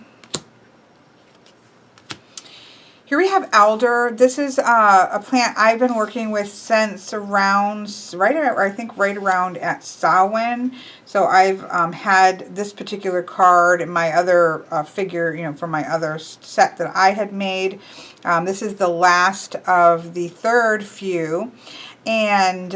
Here we have Alder. This is a plant I've been working with since around, right around at Samhain. So I've had this particular card in my other figure, you know, from my other set that I had made. This is the last of the third few. And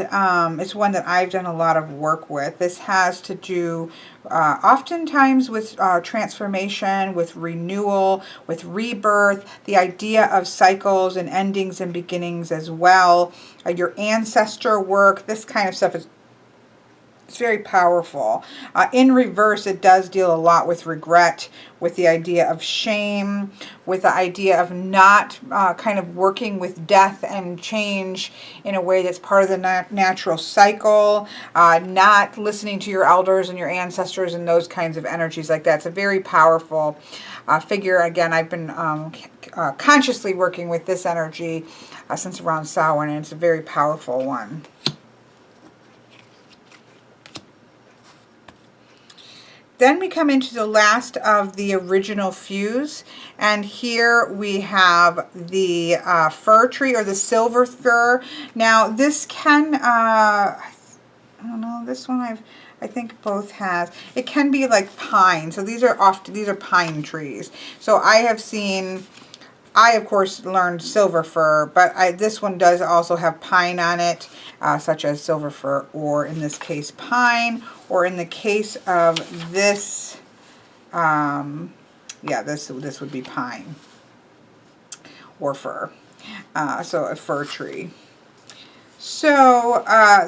it's one that I've done a lot of work with. This has to do oftentimes with transformation, with renewal, with rebirth, the idea of cycles and endings and beginnings as well. Your ancestor work, this kind of stuff is it's very powerful. In reverse, it does deal a lot with regret, with the idea of shame, with the idea of not kind of working with death and change in a way that's part of the natural cycle, not listening to your elders and your ancestors and those kinds of energies like that. It's a very powerful figure. Again, I've been consciously working with this energy since around Samhain, and it's a very powerful one. Then we come into the last of the original fuse, and here we have the fir tree, or the silver fir. Now this can, I don't know, this one I think both has, it can be like pine. So these are pine trees. So I of course learned silver fir, but this one does also have pine on it, such as silver fir, or in this case pine, or in the case of this, yeah, this would be pine or fir, so a fir tree. So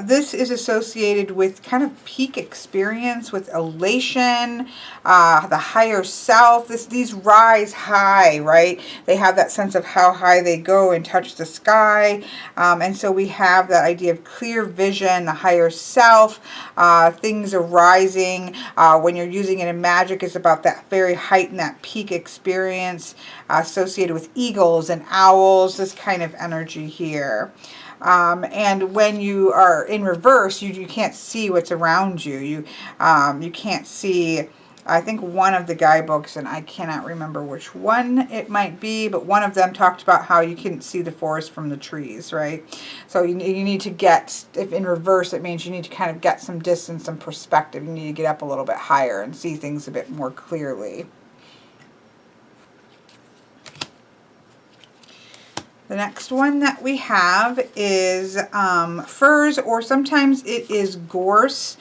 this is associated with kind of peak experience, with elation, the higher self. These rise high, right? They have that sense of how high they go and touch the sky. And so we have that idea of clear vision, the higher self, things arising. When you're using it in magic, it's about that very heightened, that peak experience associated with eagles and owls, this kind of energy here. And when you are in reverse, you can't see what's around you. You can't see, I think one of the guidebooks, and I cannot remember which one it might be, but one of them talked about how you couldn't see the forest from the trees, right? So you need to get, if in reverse, it means you need to kind of get some distance, some perspective. You need to get up a little bit higher and see things a bit more clearly. The next one that we have is firs, or sometimes it is gorse.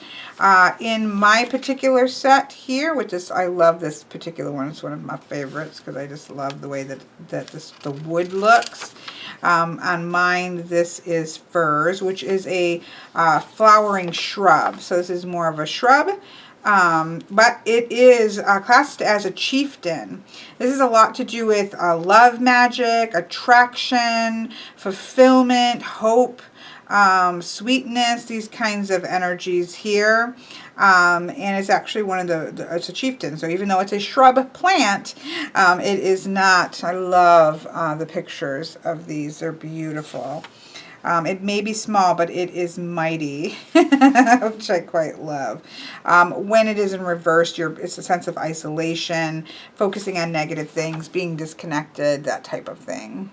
In my particular set here, which is, I love this particular one. It's one of my favorites because I just love the way that the wood looks. On mine, this is firs, which is a flowering shrub. So this is more of a shrub. But it is classed as a chieftain. This is a lot to do with love magic, attraction, fulfillment, hope, sweetness, these kinds of energies here. And it's actually one of it's a chieftain. So even though it's a shrub plant, it is not, I love the pictures of these. They're beautiful. It may be small, but it is mighty, which I quite love. When it is in reverse, it's a sense of isolation, focusing on negative things, being disconnected, that type of thing.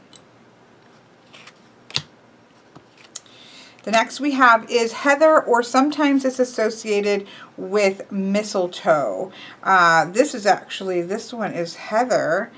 The next we have is heather, or sometimes it's associated with mistletoe. This one is heather,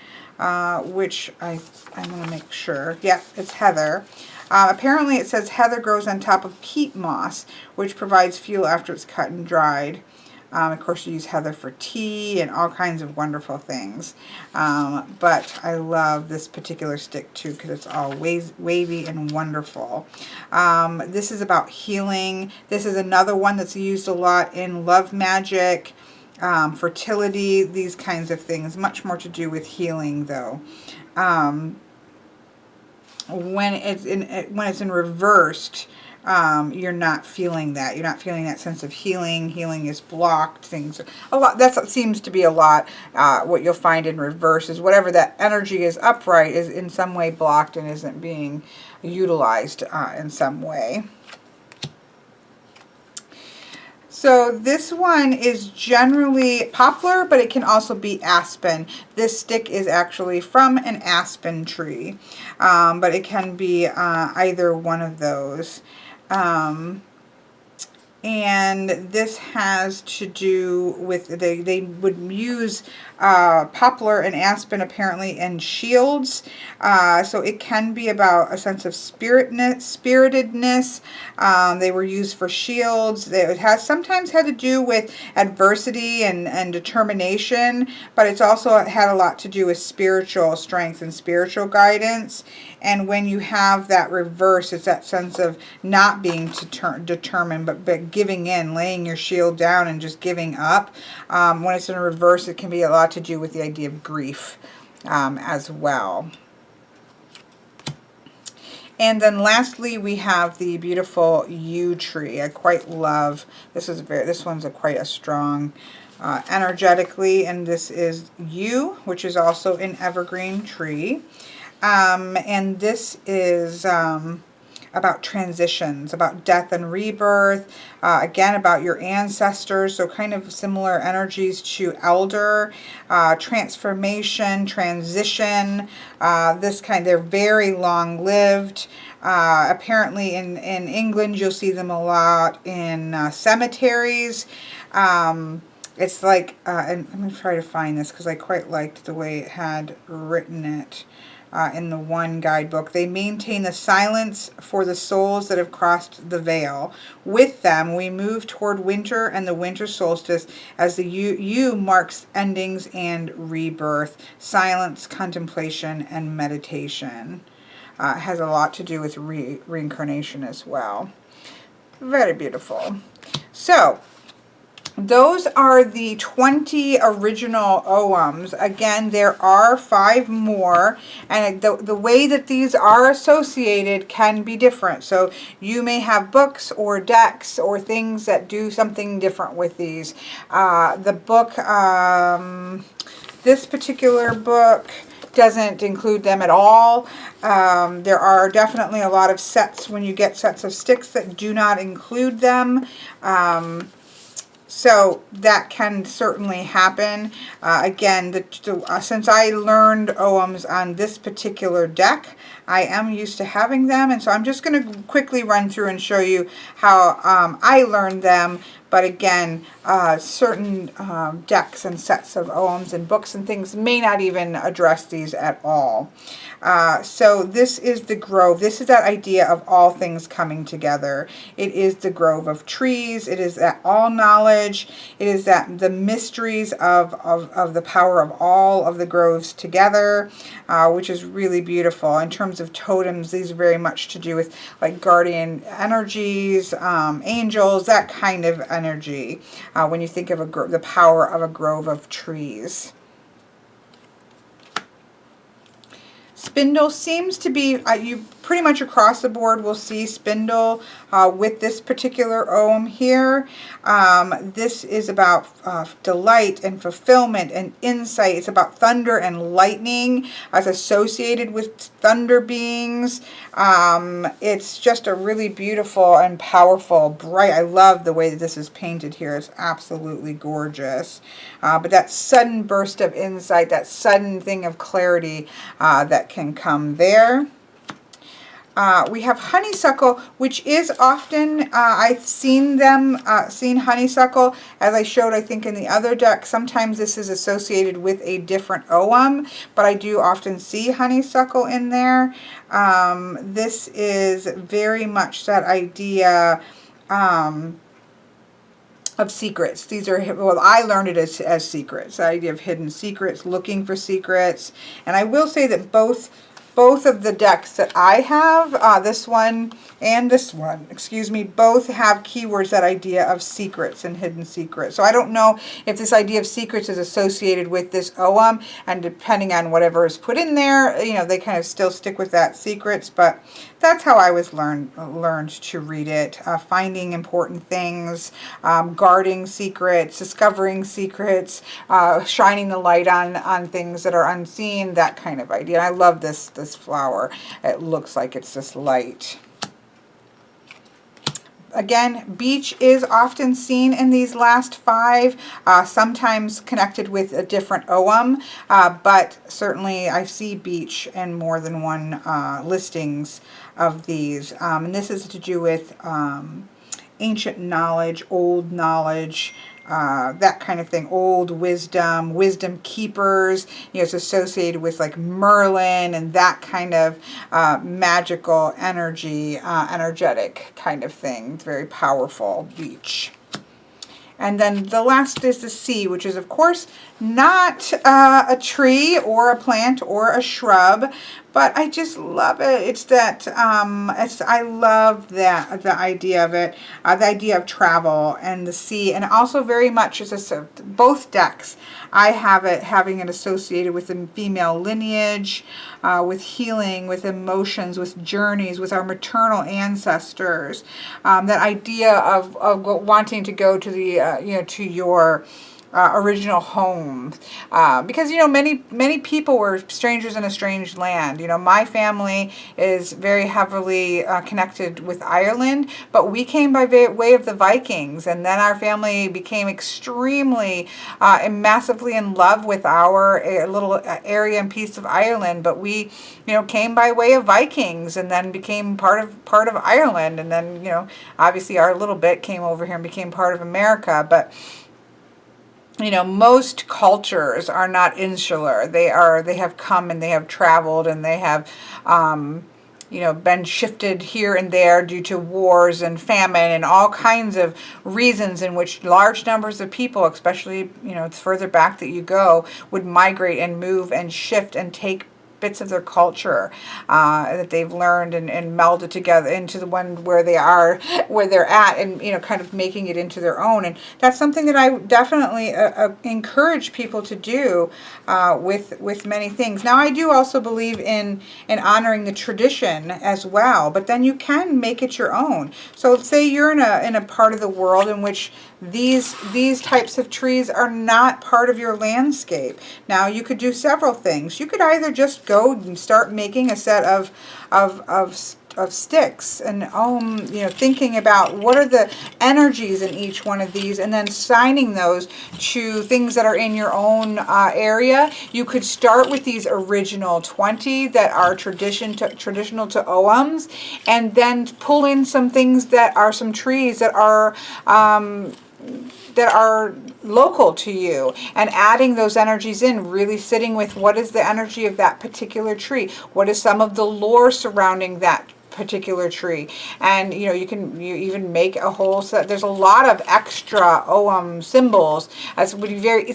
which I'm going to make sure. Yeah, it's heather. Apparently it says heather grows on top of peat moss, which provides fuel after it's cut and dried. Of course, you use heather for tea and all kinds of wonderful things. But I love this particular stick too because it's all wavy and wonderful. This is about healing. This is another one that's used a lot in love magic, fertility, these kinds of things. Much more to do with healing though. When it's in reversed, you're not feeling that. You're not feeling that sense of healing. Healing is blocked. Things a lot. That seems to be a lot. What you'll find in reverse is whatever that energy is upright is in some way blocked and isn't being utilized in some way. So this one is generally poplar, but it can also be aspen. This stick is actually from an aspen tree, but it can be either one of those. And this has to do with, they would use poplar and aspen apparently in shields. So it can be about a sense of spiritedness. They were used for shields. It has sometimes had to do with adversity and determination, but it's also had a lot to do with spiritual strength and spiritual guidance. And when you have that reverse, it's that sense of not being determined, but giving in, laying your shield down and just giving up. When it's in reverse, it can be a lot to do with the idea of grief as well. And then lastly, we have the beautiful yew tree. I quite love, this one's quite a strong energetically, and this is yew, which is also an evergreen tree. And this is about transitions, about death and rebirth, again, about your ancestors, so kind of similar energies to Alder, transformation, transition, they're very long-lived. Apparently in England, you'll see them a lot in cemeteries. It's like, and I'm going to try to find this because I quite liked the way it had written it. In the one guidebook, they maintain the silence for the souls that have crossed the veil. With them, we move toward winter and the winter solstice as the yew marks endings and rebirth, silence, contemplation, and meditation. It has a lot to do with reincarnation as well. Very beautiful. So, those are the 20 original Oghams. Again, there are 5 more, and the way that these are associated can be different. So you may have books or decks or things that do something different with these. The book, this particular book doesn't include them at all. There are definitely a lot of sets when you get sets of sticks that do not include them. So that can certainly happen. Again, since I learned Oghams on this particular deck, I am used to having them. And so I'm just going to quickly run through and show you how I learned them. But again, certain decks and sets of Oghams and books and things may not even address these at all. So this is the grove. This is that idea of all things coming together. It is the grove of trees. It is that all knowledge. It is that the mysteries of the power of all of the groves together, which is really beautiful. In terms of totems, these are very much to do with like guardian energies, angels, that kind of energy. When you think of the power of a grove of trees. Spindle seems to be, you pretty much across the board will see spindle with this particular Ogham here. This is about delight and fulfillment and insight. It's about thunder and lightning as associated with thunder beings. It's just a really beautiful and powerful, bright, I love the way that this is painted here. It's absolutely gorgeous. But that sudden burst of insight, that sudden thing of clarity that can come there. We have honeysuckle, which is often, I've seen honeysuckle, as I showed, I think, in the other deck. Sometimes this is associated with a different Ogham, but I do often see honeysuckle in there. This is very much that idea of secrets. These are, well, I learned it as secrets, the idea of hidden secrets, looking for secrets. And I will say that both both of the decks that I have, this one and this one, excuse me, both have keywords, that idea of secrets and hidden secrets. So I don't know if this idea of secrets is associated with this Ogham, and depending on whatever is put in there, you know, they kind of still stick with that secrets, but that's how I was learned to read it. Finding important things, guarding secrets, discovering secrets, shining the light on things that are unseen, that kind of idea. And I love this flower. It looks like it's this light. Again, beech is often seen in these last 5, sometimes connected with a different Ogham, but certainly I see beech in more than one listings of these. And this is to do with ancient knowledge, old knowledge, that kind of thing, old wisdom, wisdom keepers. You know, it's associated with like Merlin and that kind of magical energy, energetic kind of thing. It's very powerful, beech. And then the last is the sea, which is, of course, not a tree or a plant or a shrub, but I just love it. It's that, I love that, the idea of it, the idea of travel and the sea, and also very much, as both decks, I have it having it associated with the female lineage, with healing, with emotions, with journeys, with our maternal ancestors. That idea of wanting to go to the, you know, to your original home, because, you know, many people were strangers in a strange land. You know, my family is very heavily connected with Ireland, but we came by way of the Vikings, and then our family became extremely and massively in love with our little area and piece of Ireland. But we, you know, came by way of Vikings, and then became part of Ireland, and then, you know, obviously our little bit came over here and became part of America. But you know, most cultures are not insular. They have come and they have traveled, and they have, you know, been shifted here and there due to wars and famine and all kinds of reasons in which large numbers of people, especially, you know, the further back that you go, would migrate and move and shift and take bits of their culture that they've learned and meld it together into the one where they're at, and, you know, kind of making it into their own. And that's something that I definitely encourage people to do with many things. Now, I do also believe in honoring the tradition as well, but then you can make it your own. So say you're in a part of the world in which these types of trees are not part of your landscape. Now, you could do several things. You could either just go and start making a set of sticks, and you know, thinking about what are the energies in each one of these, and then assigning those to things that are in your own area. You could start with these original 20 that are traditional to Oghams, and then pull in some things that are some trees that are local to you, and adding those energies in, really sitting with what is the energy of that particular tree, what is some of the lore surrounding that particular tree. And, you know, you even make a whole set. There's a lot of extra Ogham symbols. It's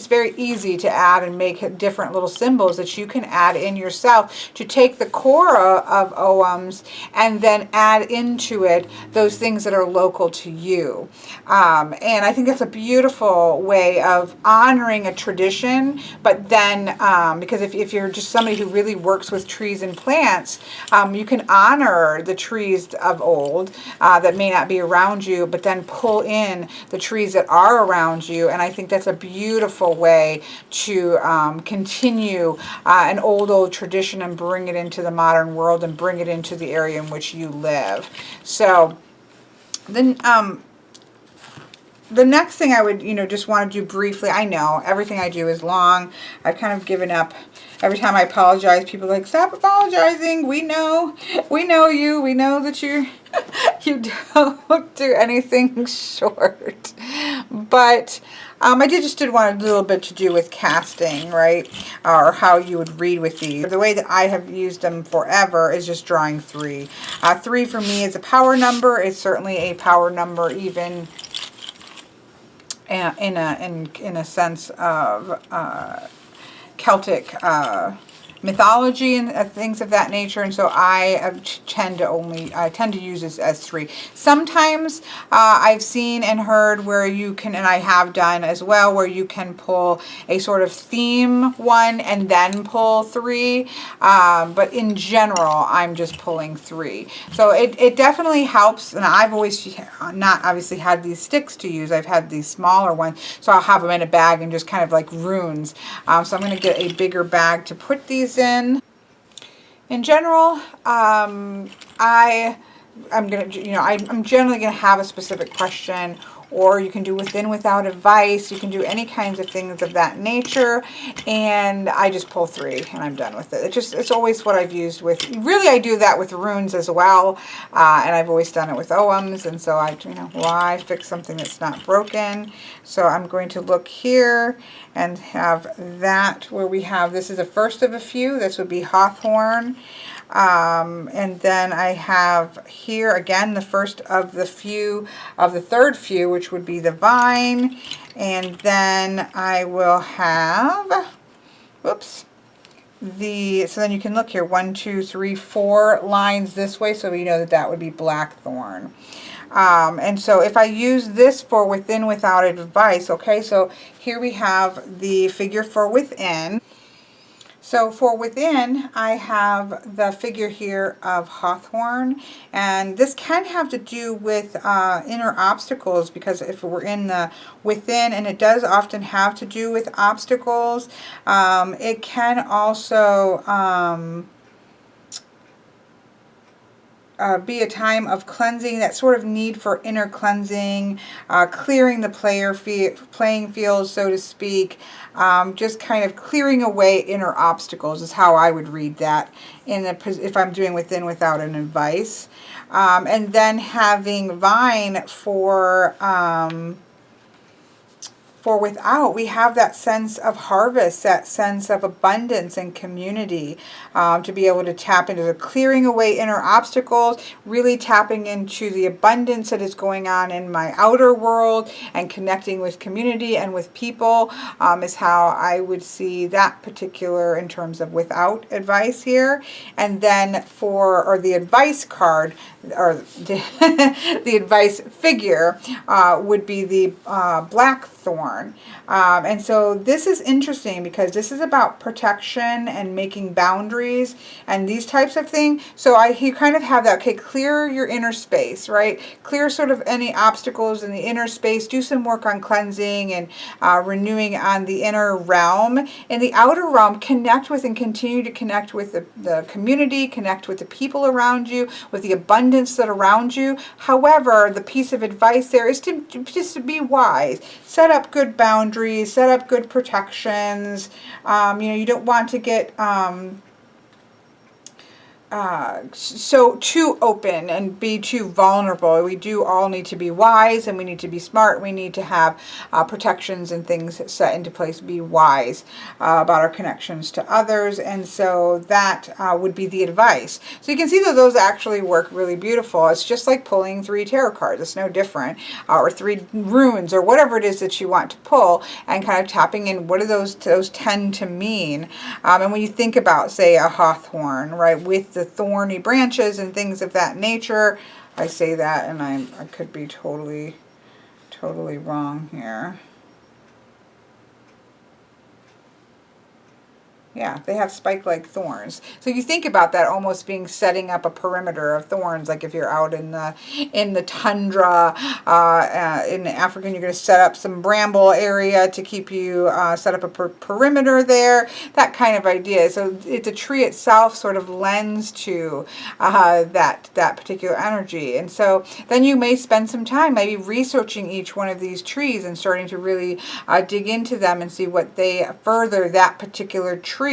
very easy to add and make different little symbols that you can add in yourself to take the core of Oghams and then add into it those things that are local to you. And I think that's a beautiful way of honoring a tradition, but then because if you're just somebody who really works with trees and plants, you can honor the trees of old that may not be around you, but then pull in the trees that are around you. And I think that's a beautiful way to continue an old tradition and bring it into the modern world and bring it into the area in which you live. So then the next thing I would, just want to do briefly, I know everything I do is long. I've kind of given up. Every time I apologize, people are like, stop apologizing. We know you. We know that you don't do anything short. But I just did want a little bit to do with casting, right? Or how you would read with these. The way that I have used them forever is just drawing 3. 3 for me is a power number. It's certainly a power number, even in a sense of Celtic mythology and things of that nature, and so I tend to use this as 3. Sometimes I've seen and heard where you can, and I have done as well, where you can pull a sort of theme one and then pull 3, but in general I'm just pulling 3. So it definitely helps, and I've always not obviously had these sticks to use. I've had these smaller ones, so I'll have them in a bag and just kind of like runes. So I'm going to get a bigger bag to put these in. In general, I'm generally going to have a specific question, or you can do within without advice. You can do any kinds of things of that nature, and I just pull 3 and I'm done with it. It's always what I've used with. Really, I do that with runes as well, and I've always done it with Oghams, and so why fix something that's not broken? So I'm going to look here and have that where we have, this is the first of a few. This would be Hawthorn. And then I have here again the first of the few of the third few, which would be the vine, and then I will have, whoops, so then you can look here, 1, 2, 3, 4 lines this way, so we know that that would be Blackthorn. And so if I use this for within without advice, okay, so here we have the figure for within. So for within, I have the figure here of Hawthorn, and this can have to do with inner obstacles, because if we're in the within, and it does often have to do with obstacles, it can also be a time of cleansing, that sort of need for inner cleansing, clearing the playing field, so to speak, just kind of clearing away inner obstacles is how I would read that if I'm doing within without an advice. And then having vine for without, we have that sense of harvest, that sense of abundance and community, to be able to tap into the clearing away inner obstacles, really tapping into the abundance that is going on in my outer world and connecting with community and with people, is how I would see that particular in terms of without advice here. And then or the advice card, or the advice figure, would be the Blackthorn. And so this is interesting because this is about protection and making boundaries and these types of things. So you kind of have that, okay, clear your inner space, right? Clear sort of any obstacles in the inner space, do some work on cleansing and renewing on the inner realm. In the outer realm, connect with and continue to connect with the community, connect with the people around you, with the abundance that around you. However, the piece of advice there is just to be wise. Set up good boundaries, set up good protections. You don't want to get so too open and be too vulnerable. We do all need to be wise, and we need to be smart. We need to have protections and things set into place. Be wise about our connections to others, and so that would be the advice. So you can see that those actually work really beautiful. It's just like pulling 3 tarot cards. It's no different, or 3 runes, or whatever it is that you want to pull, and kind of tapping in what do those tend to mean. And when you think about, say, a hawthorn, right, with the thorny branches and things of that nature. I say that and I could be totally wrong here. Yeah, they have spike-like thorns. So you think about that almost being setting up a perimeter of thorns, like if you're out in the tundra in Africa, and you're going to set up some bramble area to keep you set up a perimeter there, that kind of idea. So the tree itself sort of lends to that particular energy. And so then you may spend some time maybe researching each one of these trees and starting to really dig into them and see what they further that particular tree.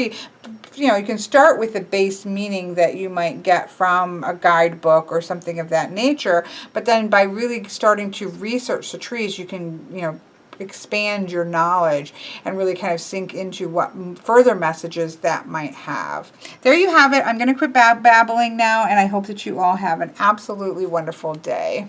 You can start with the base meaning that you might get from a guidebook or something of that nature, but then by really starting to research the trees, you can, expand your knowledge and really kind of sink into what further messages that might have. There you have it. I'm going to quit babbling now, and I hope that you all have an absolutely wonderful day.